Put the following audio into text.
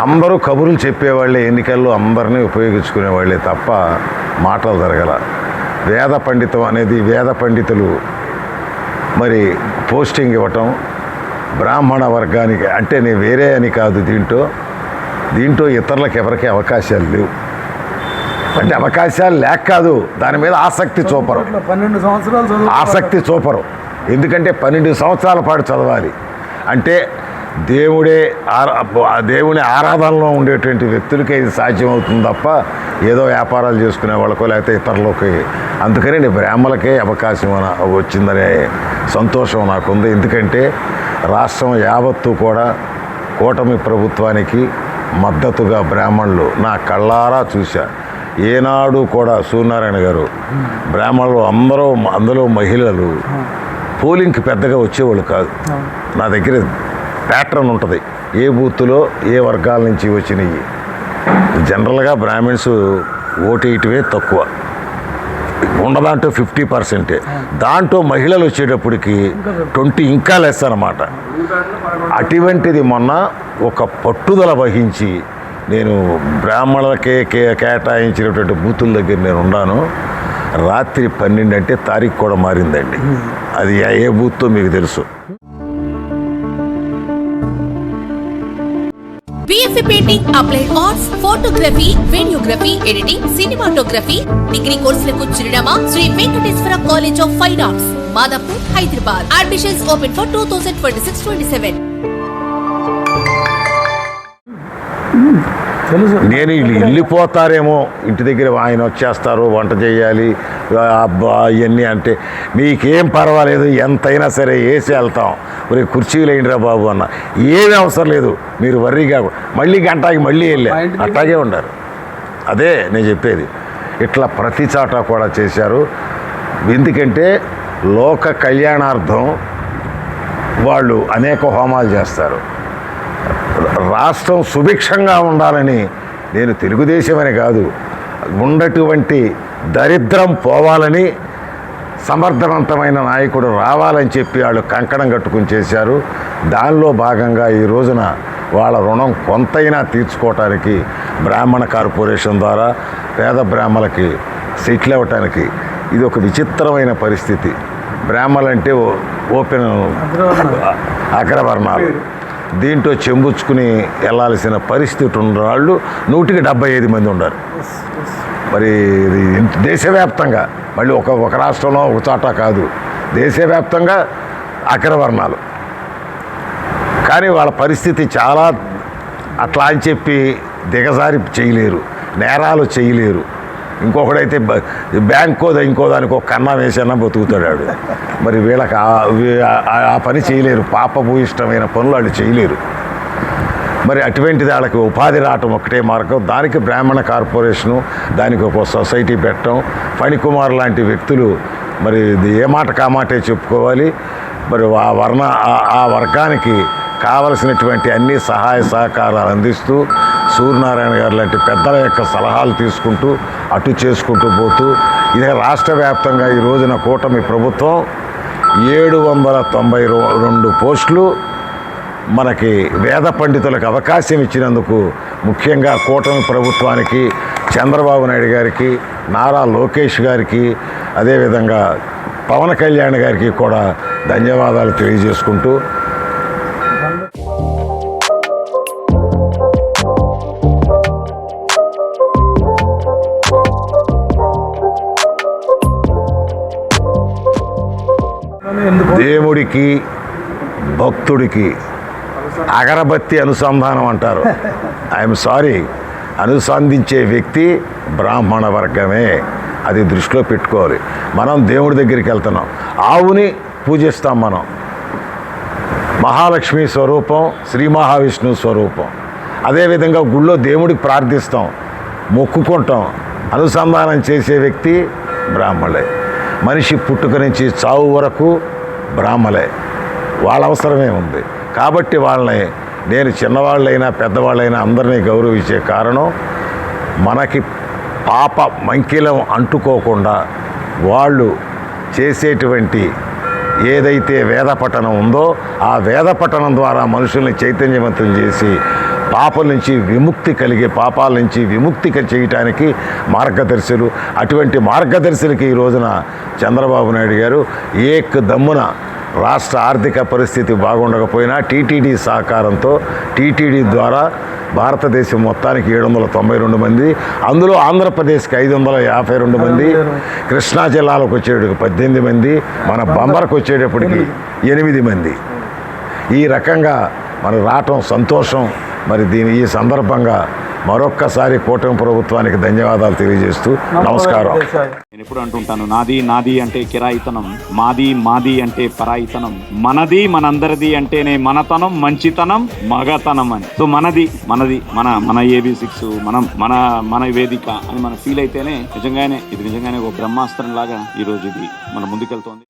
అందరూ కబుర్లు చెప్పేవాళ్ళే, ఎన్నికల్లో అందరినీ ఉపయోగించుకునేవాళ్ళే తప్ప మాటలు జరగల. వేద పండితం అనేది వేద పండితులు మరి పోస్టింగ్ ఇవ్వటం బ్రాహ్మణ వర్గానికి అంటే నేను వేరే అని కాదు, దీంట్లో ఇతరులకు ఎవరికి అవకాశాలు లేవు. అంటే అవకాశాలు లేక కాదు, దాని మీద ఆసక్తి చూపరు, 12 సంవత్సరాలు ఆసక్తి చూపరు. ఎందుకంటే 12 సంవత్సరాల పాటు చదవాలి అంటే దేవుని ఆరాధనలో ఉండేటువంటి వ్యక్తులకే ఇది సాధ్యమవుతుంది తప్ప ఏదో వ్యాపారాలు చేసుకునే వాళ్ళకో లేకపోతే ఇతరులకి. అందుకని బ్రాహ్మణులకే అవకాశం వచ్చిందనే సంతోషం నాకుంది. ఎందుకంటే రాష్ట్రం యావత్తు కూడా కూటమి ప్రభుత్వానికి మద్దతుగా బ్రాహ్మణులు నా కళ్ళారా చూశా. ఏనాడు కూడా సూర్యనారాయణ గారు బ్రాహ్మణులు అందులో మహిళలు పోలింగ్కి పెద్దగా వచ్చేవాళ్ళు కాదు. నా దగ్గర ప్యాటర్న్ ఉంటుంది, ఏ బూత్లో ఏ వర్గాల నుంచి వచ్చినాయి. జనరల్గా బ్రాహ్మిన్స్ ఓటేయటమే తక్కువ, ఉండదంటూ 50%. దాంట్లో మహిళలు వచ్చేటప్పటికి 20 ఇంకా లెస్ అన్నమాట. అటువంటిది మొన్న ఒక పట్టుదల వహించి నేను బ్రాహ్మణులకే కేటాయించినటువంటి బూతుల దగ్గర నేను ఉన్నాను. రాత్రి 12 అంటే తారీఖు కూడా మారిందండి. అది ఏ బూత్తో మీకు తెలుసు. BFA painting, applied arts, photography, videography, editing, cinematography degree కోర్సులకు చిరునామా Shri Venkateshwara college of fine arts, Madhapur, Hyderabad. Admissions open for 2026-27. నేను వెళ్ళిపోతారేమో, ఇంటి దగ్గర ఆయన వచ్చేస్తారు, వంట చేయాలి, అబ్బా ఇవన్నీ అంటే మీకేం పర్వాలేదు, ఎంతైనా సరే వేసి వెళ్తాం, మరి కుర్చీలు వేయండిరా బాబు అన్న, ఏమీ అవసరం లేదు, మీరు వర్రీగా మళ్ళీ గంటకి మళ్ళీ వెళ్ళా అట్లాగే ఉండారు. అదే నేను చెప్పేది. ఇట్లా ప్రతి చాట కూడా చేశారు. ఎందుకంటే లోక కళ్యాణార్థం వాళ్ళు అనేక హోమాలు చేస్తారు. రాష్ట్రం సుభిక్షంగా ఉండాలని నేను తెలుగుదేశం అని కాదు, ఉన్నటువంటి దరిద్రం పోవాలని, సమర్థవంతమైన నాయకుడు రావాలని చెప్పి వాళ్ళు కంకణం కట్టుకుని చేశారు. దానిలో భాగంగా ఈ రోజున వాళ్ళ రుణం కొంతైనా తీర్చుకోవటానికి బ్రాహ్మణ కార్పొరేషన్ ద్వారా పేద బ్రాహ్మణులకి సీట్లు ఇవ్వటానికి ఇది ఒక విచిత్రమైన పరిస్థితి. బ్రాహ్మణులు అంటే ఓపెన్ అగ్రవర్ణాలు, దీంట్లో చెంబుచ్చుకుని వెళ్ళాల్సిన పరిస్థితి ఉన్న వాళ్ళు 175 మంది ఉన్నారు. మరి ఇది దేశవ్యాప్తంగా, మళ్ళీ ఒక రాష్ట్రంలో ఒక చోట కాదు, దేశవ్యాప్తంగా అగ్రవర్ణాలు. కానీ వాళ్ళ పరిస్థితి చాలా అట్లా అని చెప్పి దిగజారి చేయలేరు, నేరాలు చేయలేరు. ఇంకొకడైతే బ్యాంకో ఇంకో దానికి ఒక కన్నా వేసన్నా బతుకుతాడు. మరి వీళ్ళకి ఆ పని చేయలేరు, పాపభూయిష్టమైన పనులు వాళ్ళు చేయలేరు. మరి అటువంటిది వాళ్ళకి ఉపాధి రావటం ఒకటే మార్గం. దానికి బ్రాహ్మణ కార్పొరేషను, దానికి ఒక సొసైటీ పెట్టడం, ఫణికుమార్ లాంటి వ్యక్తులు మరి ఏ మాట కామాటే చెప్పుకోవాలి. మరి ఆ వర్గానికి కావలసినటువంటి అన్ని సహాయ సహకారాలు అందిస్తూ సూర్యనారాయణ గారు లాంటి పెద్దల యొక్క సలహాలు తీసుకుంటూ అటు చేసుకుంటూ పోతూ ఇదే రాష్ట్ర వ్యాప్తంగా ఈ రోజున కూటమి ప్రభుత్వం 792 పోస్టులు మనకి వేద పండితులకు అవకాశం ఇచ్చినందుకు ముఖ్యంగా కూటమి ప్రభుత్వానికి, చంద్రబాబు నాయుడు గారికి, నారా లోకేష్ గారికి, అదేవిధంగా పవన్ కళ్యాణ్ గారికి కూడా ధన్యవాదాలు తెలియజేసుకుంటూ దేవుడికి భక్తుడికి అగరబత్తి అనుసంధానం అంటారు. ఐఎమ్ సారీ, అనుసంధించే వ్యక్తి బ్రాహ్మణ వర్గమే. అది దృష్టిలో పెట్టుకోవాలి. మనం దేవుడి దగ్గరికి వెళ్తున్నాం, ఆవుని పూజిస్తాం, మనం మహాలక్ష్మి స్వరూపం, శ్రీ మహావిష్ణువు స్వరూపం. అదేవిధంగా గుళ్ళో దేవుడికి ప్రార్థిస్తాం, మొక్కుకుంటాం. అనుసంధానం చేసే వ్యక్తి బ్రాహ్మణులే. మనిషి పుట్టుక నుంచి చావు వరకు బ్రాహ్మలే, వాళ్ళ అవసరమే ఉంది. కాబట్టి వాళ్ళని నేను చిన్నవాళ్ళైనా పెద్దవాళ్ళైనా అందరినీ గౌరవించే కారణం మనకి పాప మంకిలం అంటుకోకుండా వాళ్ళు చేసేటువంటి ఏదైతే వేద పఠనం ఉందో ఆ వేద పఠనం ద్వారా మనుషుల్ని చైతన్యవంతం చేసి పాపల నుంచి విముక్తి కలిగే పాపాల నుంచి విముక్తి చేయటానికి మార్గదర్శులు. అటువంటి మార్గదర్శులకి ఈ రోజున చంద్రబాబు నాయుడు గారు ఏక్ దమ్మున రాష్ట్ర ఆర్థిక పరిస్థితి బాగుండకపోయినా టీటీడీ సహకారంతో టీటీడీ ద్వారా భారతదేశం మొత్తానికి 792 మంది, అందులో ఆంధ్రప్రదేశ్కి 552 మంది, కృష్ణా జిల్లాలకు వచ్చేటప్పటికి 18 మంది, మన బంబర్కు వచ్చేటప్పటికి 8 మంది. ఈ రకంగా మరి రావటం సంతోషం. మరి ఈ సందర్భంగా మరొక్కసారి కూటమి ప్రభుత్వానికి ధన్యవాదాలు తెలియజేస్తూ నమస్కారం. నేను ఎప్పుడు అంటుంటాను, నాది నాది అంటే కిరాయితనం, మాది మాది అంటే పరాయితనం, మనది మనందరిది అంటేనే మనతనం, మంచితనం, మగతనం అని. సో మనది మనది మన AB6 మన వేదిక అని మనం ఫీల్ అయితేనే నిజంగానే ఇది ఒక బ్రహ్మాస్త్రం లాగా ఈరోజు ఇది మన ముందుకెళ్తోంది.